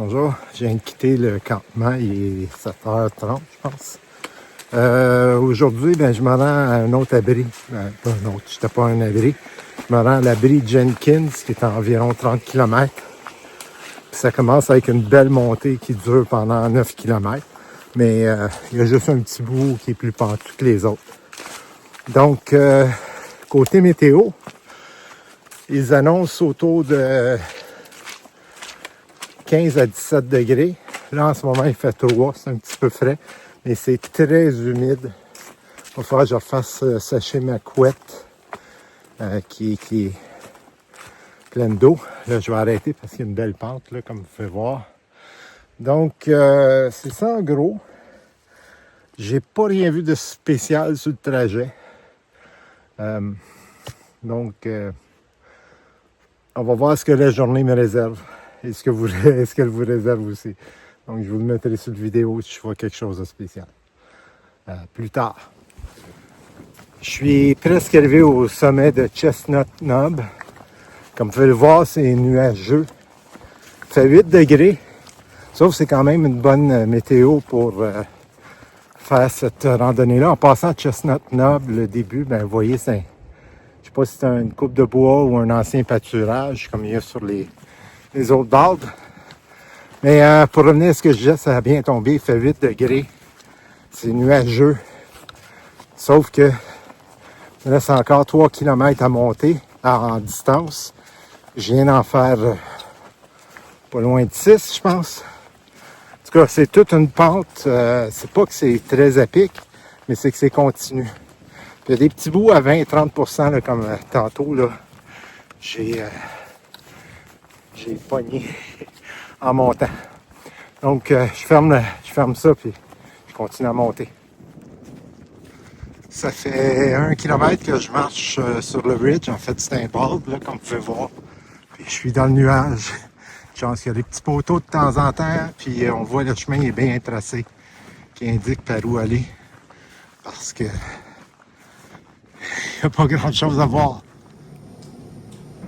Bonjour, je viens de quitter le campement, il est 7h30 je pense. Aujourd'hui, je me rends à un autre abri. Pas un autre, j'étais pas à un abri. Je me rends à l'abri Jenkins, qui est à environ 30 km. Puis ça commence avec une belle montée qui dure pendant 9 km. Mais il y a juste un petit bout qui est plus pentu que les autres. Donc, côté météo, ils annoncent autour de 15 à 17 degrés. Là, en ce moment, il fait 3, c'est un petit peu frais, mais c'est très humide. Il va falloir que je refasse sécher ma couette qui est pleine d'eau. Là, je vais arrêter parce qu'il y a une belle pente, là, comme vous pouvez voir. Donc, c'est ça en gros. J'ai pas rien vu de spécial sur le trajet. Donc, on va voir ce que la journée me réserve. Est-ce qu'elle vous réserve aussi? Donc, je vous le mettrai sur la vidéo si je vois quelque chose de spécial. Plus tard. Je suis presque arrivé au sommet de Chestnut Knob. Comme vous pouvez le voir, c'est nuageux. Il fait 8 degrés. Sauf que c'est quand même une bonne météo pour faire cette randonnée-là. En passant à Chestnut Knob, le début, vous voyez, je ne sais pas si c'est une coupe de bois ou un ancien pâturage, comme il y a sur les autres baldes. Mais pour revenir à ce que je disais, ça a bien tombé, il fait 8 degrés. C'est nuageux. Sauf que il me reste encore 3 km à monter en distance. Je viens d'en faire pas loin de 6, je pense. En tout cas, c'est toute une pente. C'est pas que c'est très à pic, mais c'est que c'est continu. Puis il y a des petits bouts à 20-30%, là, comme tantôt, là, j'ai pogné en montant. Donc, je ferme ça, puis je continue à monter. Ça fait 1 kilomètre que je marche sur le ridge. En fait, c'est un bob, là, comme vous pouvez voir. Puis je suis dans le nuage. Chance qu'il y a des petits poteaux de temps en temps, puis on voit le chemin est bien tracé, qui indique par où aller. Parce que il n'y a pas grand-chose à voir.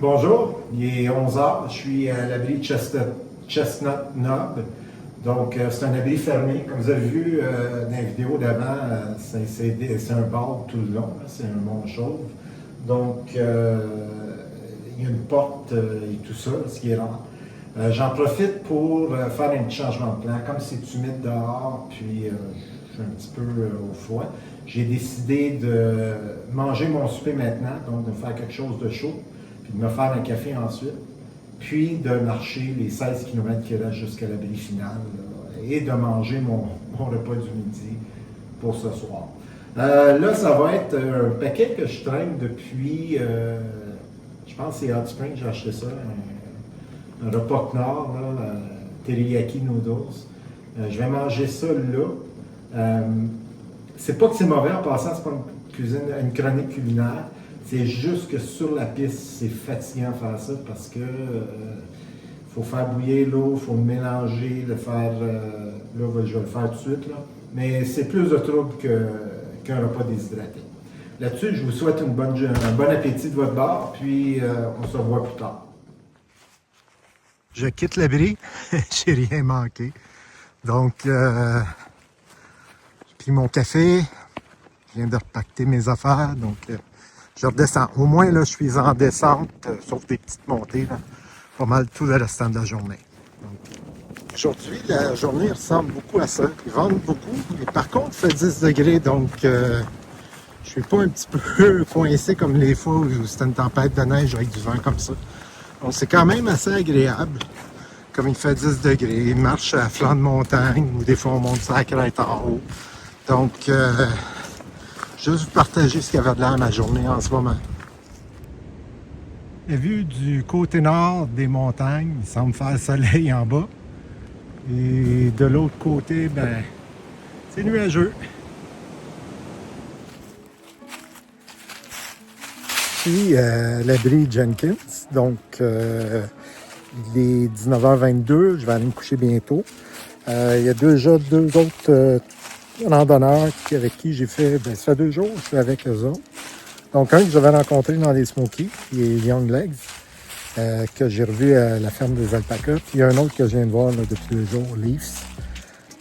Bonjour, il est 11h, je suis à l'abri Chestnut Knob. Donc, c'est un abri fermé. Comme vous avez vu dans la vidéo d'avant, c'est un bar tout le long, là, c'est un mont chauve. Donc, il y a une porte et tout ça, ce qui est rare. J'en profite pour faire un petit changement de plan. Comme c'est humide dehors, puis je suis un petit peu au froid, j'ai décidé de manger mon souper maintenant, donc de faire quelque chose de chaud, puis de me faire un café ensuite, puis de marcher les 16 km qui restent jusqu'à l'abri final, et de manger mon repas du midi pour ce soir. Là, ça va être un paquet que je traîne depuis, je pense que c'est Hot Spring, j'ai acheté ça, un repas Knorr, là, teriyaki noodles. Je vais manger ça là. C'est pas que c'est mauvais en passant, c'est pas une chronique culinaire. C'est juste que sur la piste, c'est fatigant de faire ça parce que faut faire bouillir l'eau, il faut mélanger, le faire. Là, je vais le faire tout de suite. Là. Mais c'est plus de trouble qu'un repas déshydraté. Là-dessus, je vous souhaite un bon appétit de votre bord, puis on se revoit plus tard. Je quitte l'abri, j'ai rien manqué. Donc, j'ai pris mon café, je viens de repacter mes affaires, donc je redescends. Au moins, là, je suis en descente, sauf des petites montées, là, pas mal tout le restant de la journée. Aujourd'hui, la journée ressemble beaucoup à ça. Ils vendent beaucoup, mais par contre, il fait 10 degrés, donc je suis pas un petit peu coincé comme les fois où c'était une tempête de neige avec du vent comme ça. Donc, c'est quand même assez agréable, comme il fait 10 degrés. Il marche à flanc de montagne, ou des fois on monte sa crête en haut. Donc, juste vous partager ce qu'il y avait de l'air ma journée en ce moment. La vue du côté nord des montagnes, il semble faire soleil en bas. Et de l'autre côté, c'est nuageux. Puis, l'abri Jenkins, donc il est 19h22, je vais aller me coucher bientôt. Il y a déjà deux autres randonneurs avec qui j'ai fait, ça fait 2 jours que je suis avec eux autres. Donc un que j'avais rencontré dans les Smokies, qui est Young Legs. que j'ai revu à la ferme des alpacas. Puis il y a un autre que je viens de voir là, depuis 2 jours, Leafs.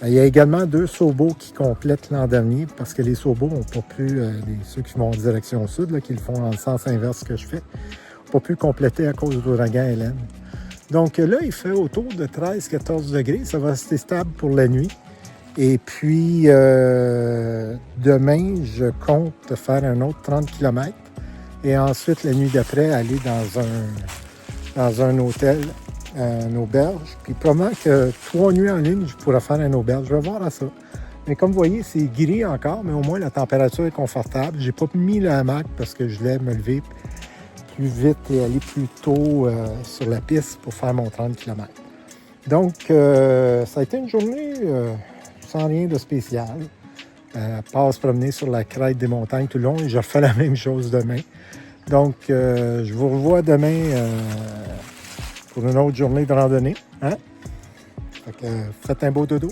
Il y a également 2 saubeaux qui complètent l'an dernier parce que les saubeaux n'ont pas pu, ceux qui vont en direction sud, là, qui le font dans le sens inverse que je fais, n'ont pas pu compléter à cause de l'ouragan Hélène. Donc là, il fait autour de 13-14 degrés. Ça va rester stable pour la nuit. Et puis, demain, je compte faire un autre 30 km. Et ensuite, la nuit d'après, aller dans un hôtel, une auberge. Puis probablement que 3 nuits en ligne, je pourrais faire une auberge. Je vais voir à ça. Mais comme vous voyez, c'est gris encore, mais au moins la température est confortable. J'ai pas mis le hamac parce que je voulais me lever plus vite et aller plus tôt sur la piste pour faire mon 30 km. Donc, ça a été une journée sans rien de spécial. Pas se promener sur la crête des montagnes tout le long et je refais la même chose demain. Donc, je vous revois demain pour une autre journée de randonnée. Hein? Fait que, faites un beau dodo.